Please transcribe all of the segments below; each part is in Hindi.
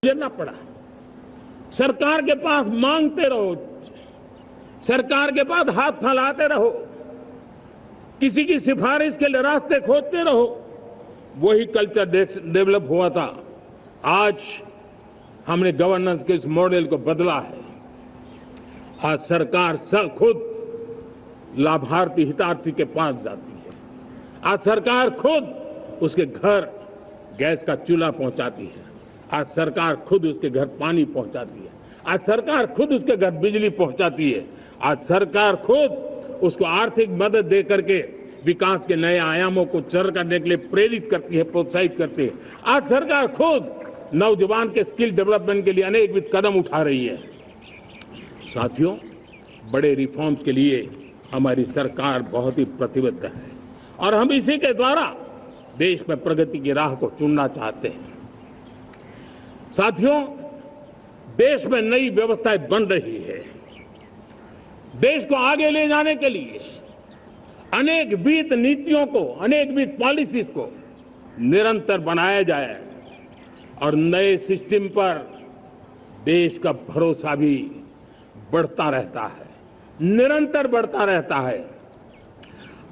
करना पड़ा। सरकार के पास मांगते रहो, सरकार के पास हाथ फैलाते रहो, किसी की सिफारिश के लिए रास्ते खोजते रहो। वही कल्चर डेवलप हुआ था। आज हमने गवर्नेंस के इस मॉडल को बदला है। आज सरकार खुद लाभार्थी हितार्थी के पास जाती है। आज सरकार खुद उसके घर गैस का चूल्हा पहुंचाती है। आज सरकार खुद उसके घर पानी पहुंचाती है। आज सरकार खुद उसके घर बिजली पहुंचाती है। आज सरकार खुद उसको आर्थिक मदद दे करके विकास के नए आयामों को सर करने के लिए प्रेरित करती है, प्रोत्साहित करती है। आज सरकार खुद नौजवान के स्किल डेवलपमेंट के लिए अनेकविध कदम उठा रही है। साथियों, बड़े रिफॉर्म्स के लिए हमारी सरकार बहुत ही प्रतिबद्ध है और हम इसी के द्वारा देश में प्रगति की राह को चुनना चाहते हैं। साथियों, देश में नई व्यवस्थाएं बन रही है। देश को आगे ले जाने के लिए अनेक वित्त नीतियों को, अनेक वित्त पॉलिसीज को निरंतर बनाया जाए और नए सिस्टम पर देश का भरोसा भी बढ़ता रहता है, निरंतर बढ़ता रहता है।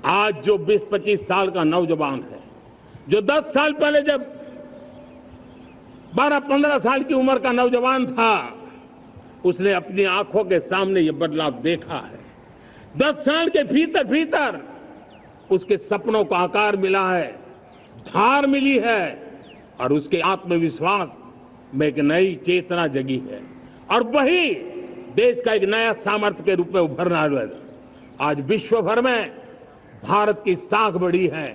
आज जो 20-25 साल का नौजवान है, जो 10 साल पहले जब 12-15 साल की उम्र का नौजवान था, उसने अपनी आंखों के सामने ये बदलाव देखा है। 10 साल के भीतर भीतर उसके सपनों को आकार मिला है, धार मिली है और उसके आत्मविश्वास में एक नई चेतना जगी है और वही देश का एक नया सामर्थ्य के रूप में उभरना है। आज विश्व भर में भारत की साख बढ़ी है,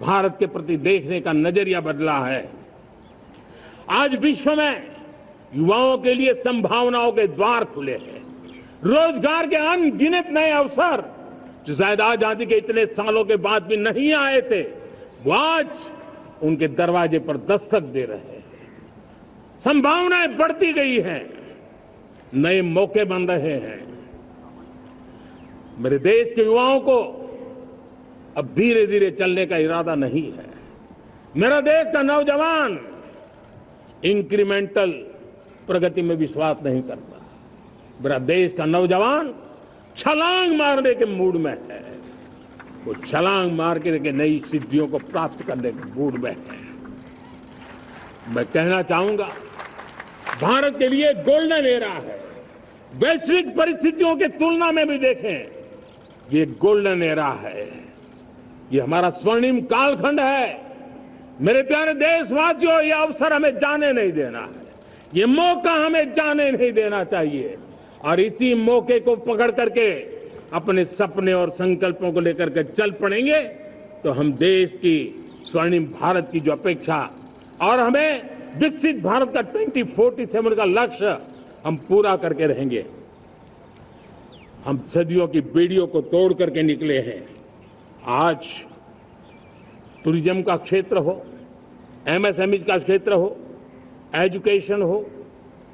भारत के प्रति देखने का नजरिया बदला है। आज विश्व में युवाओं के लिए संभावनाओं के द्वार खुले हैं। रोजगार के अनगिनत नए अवसर जो शायद आजादी के इतने सालों के बाद भी नहीं आए थे, वो आज उनके दरवाजे पर दस्तक दे रहे हैं। संभावनाएं बढ़ती गई हैं, नए मौके बन रहे हैं। मेरे देश के युवाओं को अब धीरे धीरे चलने का इरादा नहीं है। मेरा देश का नौजवान इंक्रीमेंटल प्रगति में विश्वास नहीं करता। मेरा देश का नौजवान छलांग मारने के मूड में है। वो छलांग मार के नई सिद्धियों को प्राप्त करने के मूड में है। मैं कहना चाहूंगा, भारत के लिए गोल्डन एरा है। वैश्विक परिस्थितियों की तुलना में भी देखें, ये गोल्डन एरा है। ये हमारा स्वर्णिम कालखंड है। मेरे प्यारे देशवासियों, ये अवसर हमें जाने नहीं देना है। ये मौका हमें जाने नहीं देना चाहिए और इसी मौके को पकड़ करके अपने सपने और संकल्पों को लेकर के चल पड़ेंगे तो हम देश की स्वर्णिम भारत की जो अपेक्षा और हमें विकसित भारत का 2047 का लक्ष्य हम पूरा करके रहेंगे। हम सदियों की बेड़ियों को तोड़ करके निकले हैं। आज टूरिज्म का क्षेत्र हो, एमएसएमई का क्षेत्र हो, एजुकेशन हो,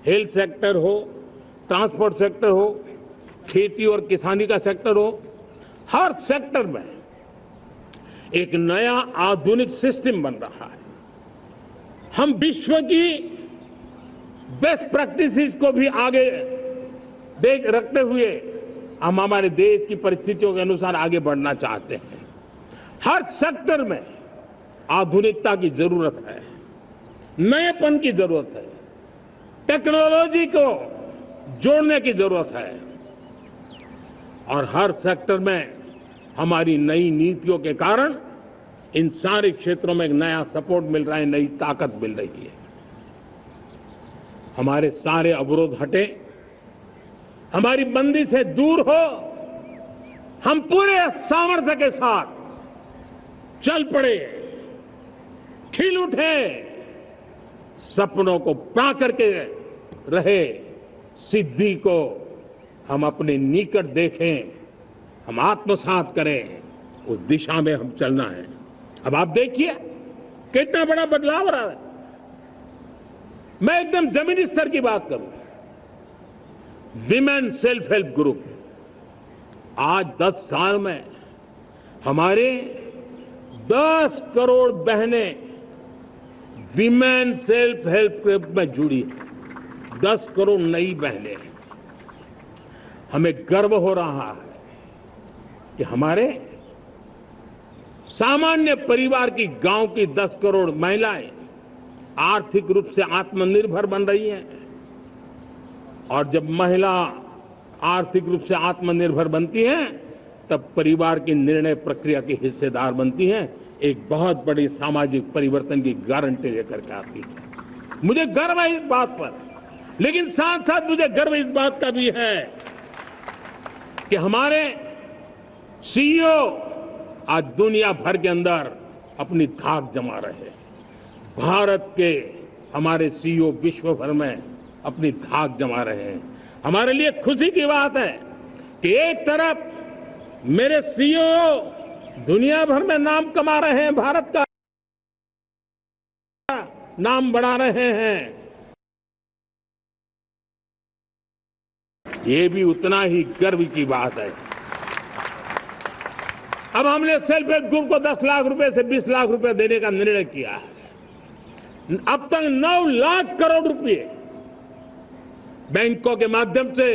हेल्थ सेक्टर हो, ट्रांसपोर्ट सेक्टर हो, खेती और किसानी का सेक्टर हो, हर सेक्टर में एक नया आधुनिक सिस्टम बन रहा है। हम विश्व की बेस्ट प्रैक्टिसेस को भी आगे देख रखते हुए हम हमारे देश की परिस्थितियों के अनुसार आगे बढ़ना चाहते हैं। हर सेक्टर में आधुनिकता की जरूरत है, नएपन की जरूरत है, टेक्नोलॉजी को जोड़ने की जरूरत है और हर सेक्टर में हमारी नई नीतियों के कारण इन सारे क्षेत्रों में एक नया सपोर्ट मिल रहा है, नई ताकत मिल रही है। हमारे सारे अवरोध हटे, हमारी बंदी से दूर हो, हम पूरे सामर्थ्य के साथ चल पड़े, खिल उठे, सपनों को पा करके रहे, सिद्धि को हम अपने निकट देखें, हम आत्मसात करें, उस दिशा में हम चलना है। अब आप देखिए कितना बड़ा बदलाव रहा है। मैं एकदम जमीनी स्तर की बात करूं, विमेन सेल्फ हेल्प ग्रुप आज 10 साल में हमारे 10 करोड़ बहनें विमेन सेल्फ हेल्प ग्रुप में जुड़ी है। 10 करोड़ नई बहनें हैं। हमें गर्व हो रहा है कि हमारे सामान्य परिवार की गांव की 10 करोड़ महिलाएं आर्थिक रूप से आत्मनिर्भर बन रही हैं। और जब महिला आर्थिक रूप से आत्मनिर्भर बनती हैं, तब परिवार की निर्णय प्रक्रिया की हिस्सेदार बनती हैं, एक बहुत बड़ी सामाजिक परिवर्तन की गारंटी लेकर के आती है। मुझे गर्व है इस बात पर, लेकिन साथ साथ मुझे गर्व इस बात का भी है कि हमारे सीईओ आज दुनिया भर के अंदर अपनी धाक जमा रहे हैं। भारत के हमारे सीईओ विश्व भर में अपनी धाक जमा रहे हैं। हमारे लिए खुशी की बात है कि एक तरफ मेरे सीईओ दुनिया भर में नाम कमा रहे हैं, भारत का नाम बढ़ा रहे हैं, ये भी उतना ही गर्व की बात है। अब हमने सेल्फ हेल्प ग्रुप को 10 लाख रुपए से 20 लाख रुपए देने का निर्णय किया है। अब तक 9 लाख करोड़ रुपए बैंकों के माध्यम से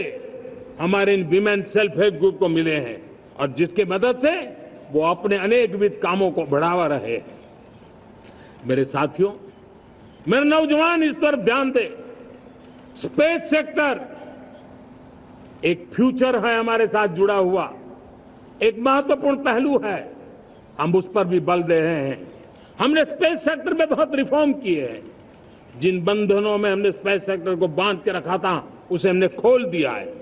हमारे इन विमेन सेल्फ हेल्प ग्रुप को मिले हैं, और जिसकी मदद से वो अपने अनेकविध कामों को बढ़ावा रहे हैं। मेरे साथियों, मेरे नौजवान इस तरफ ध्यान दें। स्पेस सेक्टर एक फ्यूचर है हमारे साथ जुड़ा हुआ, एक महत्वपूर्ण पहलू है। हम उस पर भी बल दे रहे हैं। हमने स्पेस सेक्टर में बहुत रिफॉर्म किए हैं। जिन बंधनों में हमने स्पेस सेक्टर को बांध के रखा था, उसे हमने खोल दिया है।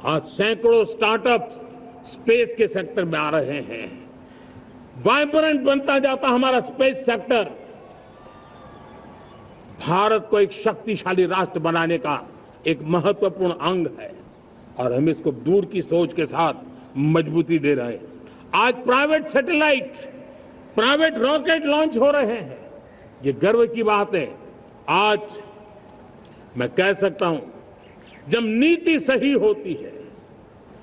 आज सैकड़ों स्टार्टअप्स स्पेस के सेक्टर में आ रहे हैं। वाइब्रेंट बनता जाता हमारा स्पेस सेक्टर भारत को एक शक्तिशाली राष्ट्र बनाने का एक महत्वपूर्ण अंग है, और हम इसको दूर की सोच के साथ मजबूती दे रहे हैं। आज private satellite, private rocket launch हो रहे हैं। ये गर्व की बात है। आज मैं कह सकता हूं, जब नीति सही होती है,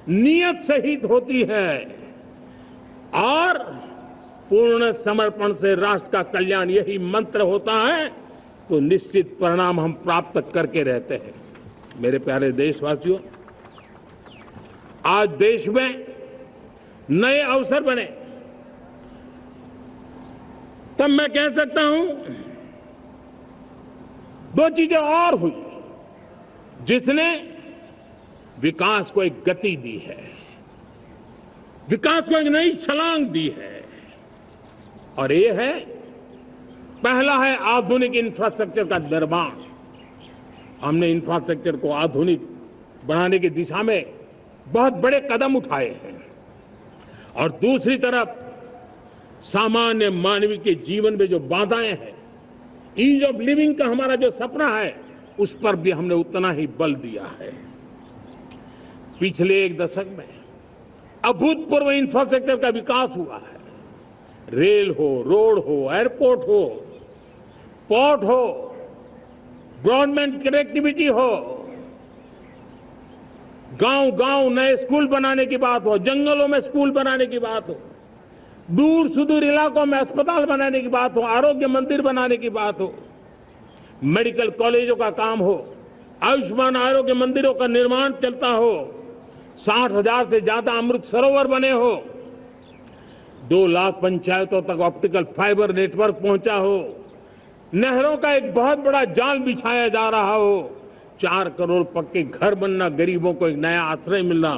नियत सही होती है और पूर्ण समर्पण से राष्ट्र का कल्याण यही मंत्र होता है, तो निश्चित परिणाम हम प्राप्त करके रहते हैं। मेरे प्यारे देशवासियों, आज देश में नए अवसर बने, तब मैं कह सकता हूं 2 चीजें और हुई जिसने विकास को एक गति दी है, विकास को एक नई छलांग दी है। और ये है, पहला है आधुनिक इंफ्रास्ट्रक्चर का निर्माण। हमने इंफ्रास्ट्रक्चर को आधुनिक बनाने की दिशा में बहुत बड़े कदम उठाए हैं। और दूसरी तरफ सामान्य मानवीय के जीवन में जो बाधाएं हैं, ईज ऑफ लिविंग का हमारा जो सपना है, उस पर भी हमने उतना ही बल दिया है। पिछले 1 दशक में अभूतपूर्व इंफ्रास्ट्रक्चर का विकास हुआ है। रेल हो, रोड हो, एयरपोर्ट हो, पोर्ट हो, ब्रॉडबैंड कनेक्टिविटी हो, गांव-गांव नए स्कूल बनाने की बात हो, जंगलों में स्कूल बनाने की बात हो, दूर सुदूर इलाकों में अस्पताल बनाने की बात हो, आरोग्य मंदिर बनाने की बात हो, मेडिकल कॉलेजों का काम हो, आयुष्मान आरोग्य मंदिरों का निर्माण चलता हो, 60,000 से ज्यादा अमृत सरोवर बने हो, 2 लाख पंचायतों तक ऑप्टिकल फाइबर नेटवर्क पहुंचा हो, नहरों का एक बहुत बड़ा जाल बिछाया जा रहा हो, 4 करोड़ पक्के घर बनना, गरीबों को एक नया आश्रय मिलना,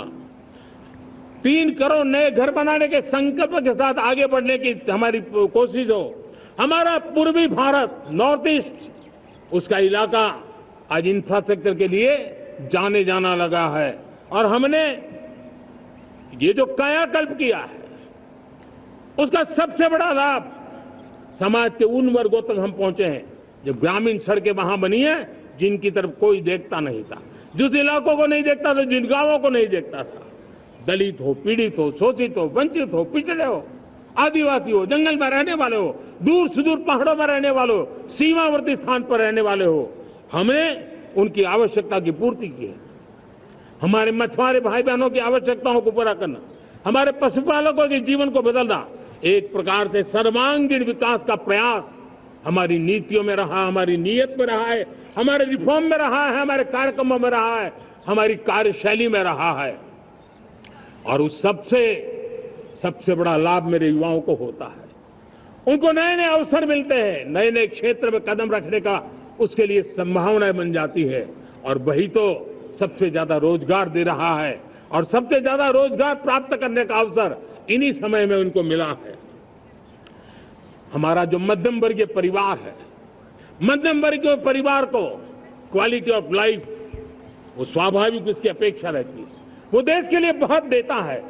3 करोड़ नए घर बनाने के संकल्प के साथ आगे बढ़ने की हमारी कोशिश हो। हमारा पूर्वी भारत, नॉर्थ ईस्ट, उसका इलाका आज इंफ्रास्ट्रक्चर के लिए जाने जाना लगा है। और हमने ये जो कायाकल्प किया है, उसका सबसे बड़ा लाभ समाज के उन वर्गों तक हम पहुंचे हैं जो ग्रामीण सड़कें वहां बनी है जिनकी तरफ कोई देखता नहीं था, जिस इलाकों को नहीं देखता था, जिन गांवों को नहीं देखता था। दलित हो, पीड़ित हो, शोषित हो, वंचित हो, पिछड़े हो, आदिवासी हो, जंगल में रहने वाले हो, दूर सुदूर पहाड़ों में रहने वाले हो, सीमावर्ती स्थान पर रहने वाले हो, हमने उनकी आवश्यकता की पूर्ति की है। हमारे मछुआरे भाई बहनों की आवश्यकताओं को पूरा करना, हमारे पशुपालकों के जीवन को बदलना, एक प्रकार से सर्वांगीण विकास का प्रयास हमारी नीतियों में रहा, हमारी नीयत में रहा है, हमारे रिफॉर्म में रहा है, हमारे कार्यक्रमों में रहा है, हमारी कार्यशैली में रहा है। और उस सबसे बड़ा लाभ मेरे युवाओं को होता है। उनको नए नए अवसर मिलते हैं, नए नए क्षेत्र में कदम रखने का उसके लिए संभावनाएं बन जाती है। और वही तो सबसे ज्यादा रोजगार दे रहा है। और सबसे ज्यादा रोजगार प्राप्त करने का अवसर इन्हीं समय में उनको मिला है। हमारा जो मध्यम वर्गीय परिवार है, मध्यम वर्गीय परिवार को क्वालिटी ऑफ लाइफ, वो स्वाभाविक उसकी अपेक्षा रहती है। वो देश के लिए बहुत देता है,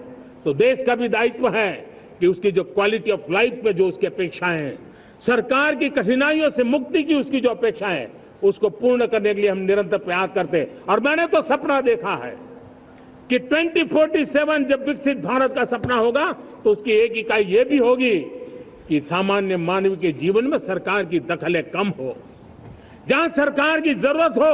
तो देश का भी दायित्व है कि उसकी जो क्वालिटी ऑफ लाइफ में जो उसकी अपेक्षाएं हैं, सरकार की कठिनाइयों से मुक्ति की उसकी जो अपेक्षाएं हैं, उसको पूर्ण करने के लिए हम निरंतर प्रयास करते हैं। और मैंने तो सपना देखा है कि 2047 जब विकसित भारत का सपना होगा तो उसकी एक इकाई ये भी होगी कि सामान्य मानव के जीवन में सरकार की दखलें कम हो, जहां सरकार की जरूरत हो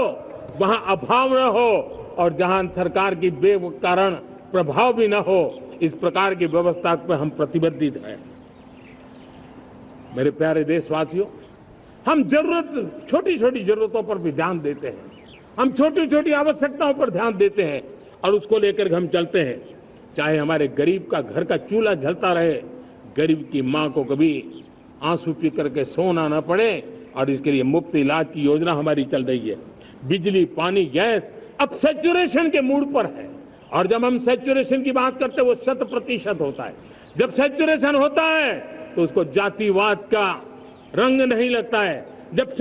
वहां अभाव न हो, और जहां सरकार की बेकारण प्रभाव भी न हो, इस प्रकार की व्यवस्था पर हम प्रतिबद्ध हैं। मेरे प्यारे देशवासियों, हम छोटी छोटी जरूरतों पर भी ध्यान देते हैं, हम छोटी छोटी आवश्यकताओं पर ध्यान देते हैं और उसको लेकर हम चलते हैं। चाहे हमारे गरीब का घर का चूल्हा जलता रहे, गरीब की मां को कभी आंसू पी करके सोना न पड़े, और इसके लिए मुफ्त इलाज की योजना हमारी चल रही है। बिजली, पानी, गैस अब सैचुरेशन के मूड पर है। और जब हम सैचुरेशन की बात करते हैं वो 100% होता है। जब सैचुरेशन होता है तो उसको जातिवाद का रंग नहीं लगता है। जब